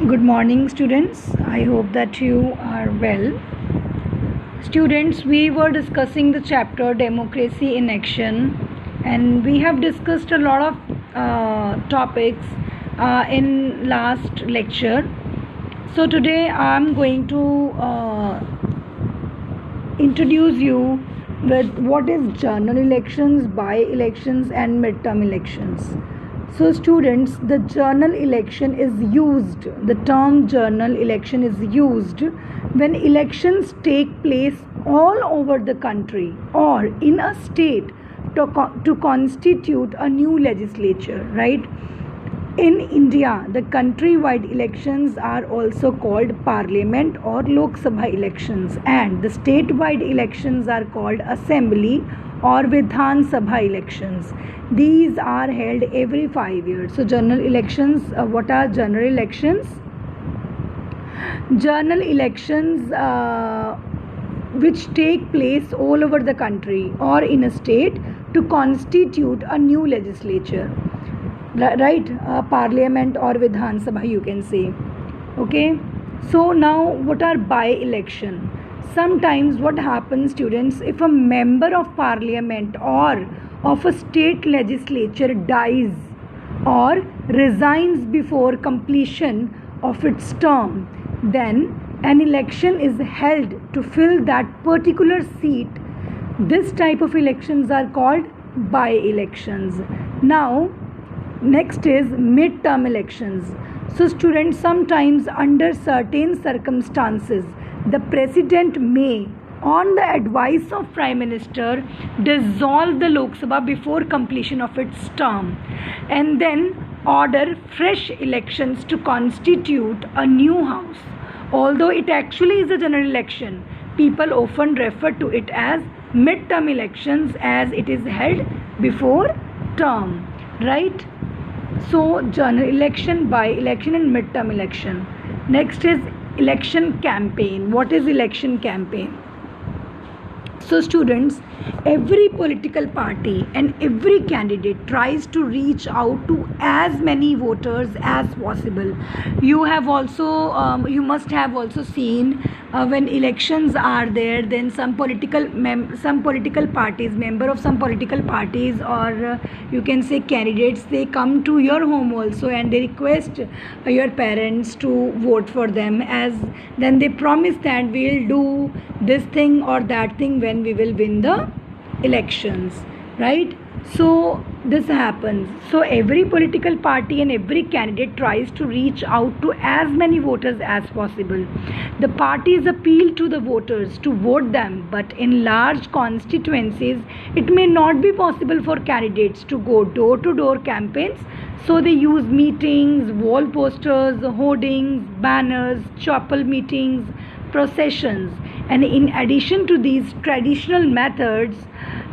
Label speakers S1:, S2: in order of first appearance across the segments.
S1: Good morning, students. I hope that you are well. Students, we were discussing the chapter Democracy in Action, and we have discussed a lot of topics in last lecture. So today I'm going to introduce you with what is general elections, by-elections and midterm elections. So students, the general election is used, the term general election is used when elections take place all over the country or in a state to constitute a new legislature, right? In India, the countrywide elections are also called Parliament or Lok Sabha elections, and the statewide elections are called Assembly or Vidhan Sabha elections. These are held every 5 years. So general elections, what are general elections? General elections which take place all over the country or in a state to constitute a new legislature, right? Parliament or Vidhan Sabha, you can say. Okay, so now what are by-election? Sometimes what happens, students, if a member of parliament or of a state legislature dies or resigns before completion of its term, then an election is held to fill that particular seat. This type of elections are called by-elections. Now next is midterm elections. So students, sometimes under certain circumstances the president may, on the advice of Prime Minister, dissolve the Lok Sabha before completion of its term and then order fresh elections to constitute a new house. Although it actually is a general election, people often refer to it as midterm elections as it is held before term, right? So general election, by-election and midterm election. Next is election campaign. What is election campaign? So students, every political party and every candidate tries to reach out to as many voters as possible. You have also, you must have also seen when elections are there, then some political parties, member of some political parties, or you can say candidates, they come to your home also and they request your parents to vote for them, as then they promise that we'll do this thing or that thing when we will win the elections, right? So this happens. So every political party and every candidate tries to reach out to as many voters as possible. The parties appeal to the voters to vote them, but in large constituencies it may not be possible for candidates to go door to door campaigns. So they use meetings, wall posters, hoardings, banners, chapel meetings, processions. And in addition to these traditional methods,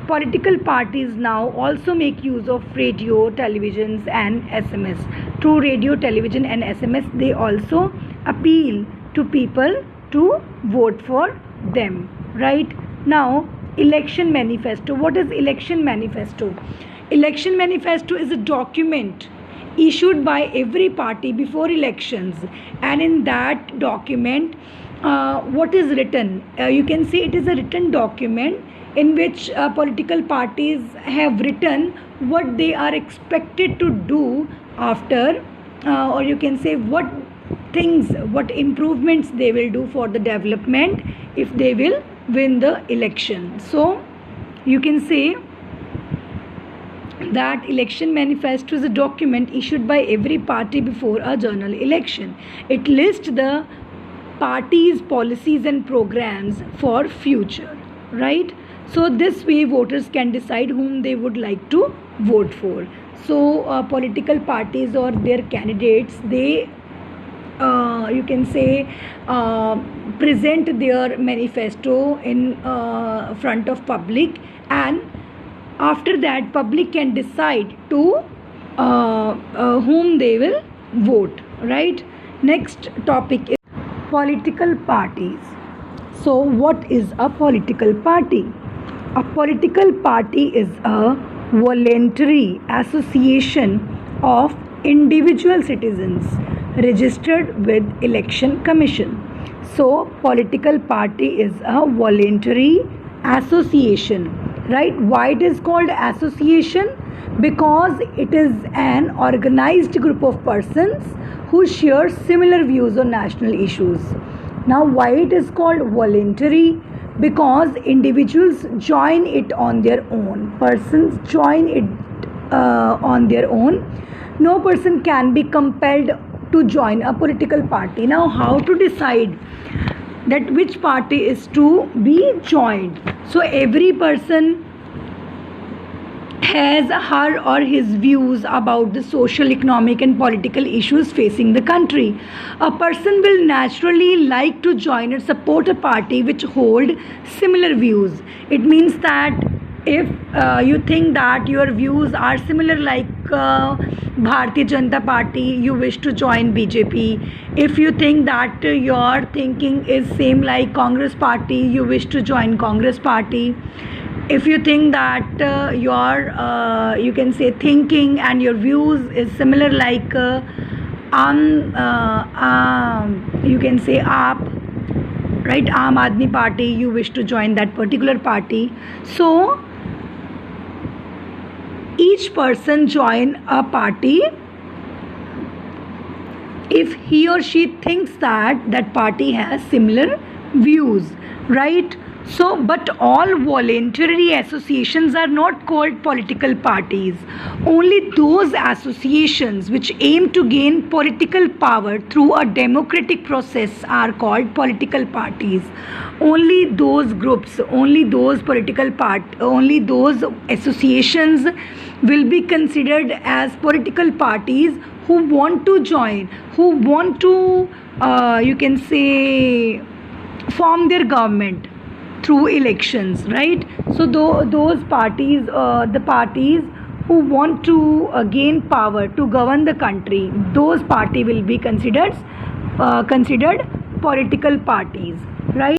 S1: political parties now also make use of radio, televisions and SMS. Through radio, television and SMS, they also appeal to people to vote for them, right? Now, election manifesto. What is election manifesto? Election manifesto is a document issued by every party before elections, and in that document what is written, you can say it is a written document in which political parties have written what they are expected to do after, or you can say what things, what improvements they will do for the development if they will win the election. So you can say that election manifesto is a document issued by every party before a general election. It lists the parties, policies and programs for future, right? So this way voters can decide whom they would like to vote for. So political parties or their candidates, they you can say present their manifesto in front of public, and after that public can decide to whom they will vote, right? Next topic is political parties. So what is a political party? A political party is a voluntary association of individual citizens registered with Election Commission. So political party is a voluntary association, right? Why it is called association? Because it is an organized group of persons who share similar views on national issues. Now, why it is called voluntary? Because individuals join it on their own. Persons join it on their own. No person can be compelled to join a political party. Now, how to decide that which party is to be joined? So, every person has her or his views about the social, economic, and political issues facing the country. A person will naturally like to join or support a party which hold similar views. It means that if you think that your views are similar like Bharatiya Janata Party, you wish to join BJP. If you think that your thinking is same like Congress Party, you wish to join Congress Party. If you think that your you can say thinking and your views is similar like you can say AAP, right, Aam Aadmi Party, you wish to join that particular party. So each person join a party if he or she thinks that that party has similar views, right? So, but all voluntary associations are not called political parties. Only those associations which aim to gain political power through a democratic process are called political parties. Only those groups, only those only those associations will be considered as political parties who want to join, who want to, you can say, form their government through elections, right? So those parties, the parties who want to gain power to govern the country, those party will be considered political parties.